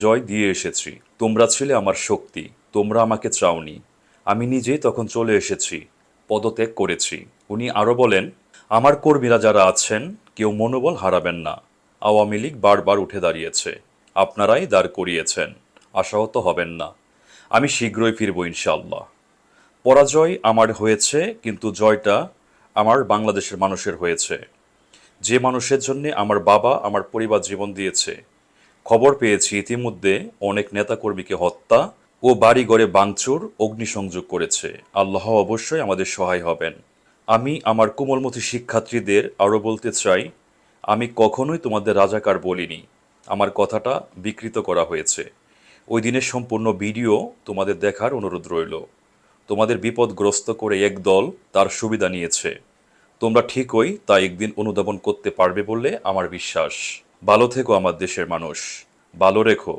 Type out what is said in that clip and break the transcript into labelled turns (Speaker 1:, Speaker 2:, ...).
Speaker 1: জয় দিয়ে এসেছি। তোমরা ছিলে আমার শক্তি, তোমরা আমাকে চাওনি। আমি নিজেই তখন চলে এসেছি, পদত্যাগ করেছি। উনি আরও বলেন, আমার কর্মীরা যারা আছেন কেউ মনোবল হারাবেন না। আওয়ামী লীগ বারবার উঠে দাঁড়িয়েছে, আপনারাই দাঁড় করিয়েছেন, আশাহত হবেন না। আমি শীঘ্রই ফিরব ইনশাআল্লাহ। পরাজয় আমার হয়েছে, কিন্তু জয়টা আমার বাংলাদেশের মানুষের হয়েছে, যে মানুষের জন্য আমার বাবা আমার পরিবার জীবন দিয়েছে। খবর পেয়েছি ইতিমধ্যে অনেক নেতাকর্মীকে হত্যা ও বাড়িঘরে ভাঙচুর, অগ্নিসংযোগ করেছে। আল্লাহ অবশ্যই আমাদের সহায় হবেন। আমি আমার কোমলমতি শিক্ষার্থীদের আরও বলতে চাই, আমি কখনোই তোমাদের রাজাকার বলিনি। আমার কথাটা বিকৃত করা হয়েছে। ওই দিনের সম্পূর্ণ ভিডিও তোমাদের দেখার অনুরোধ রইল। তোমাদের বিপদগ্রস্ত করে একদল তার সুবিধা নিয়েছে। তোমরা ঠিকই তা একদিন অনুধাবন করতে পারবে বলে আমার বিশ্বাস। ভালো থেকো আমার দেশের মানুষ, ভালো রেখো।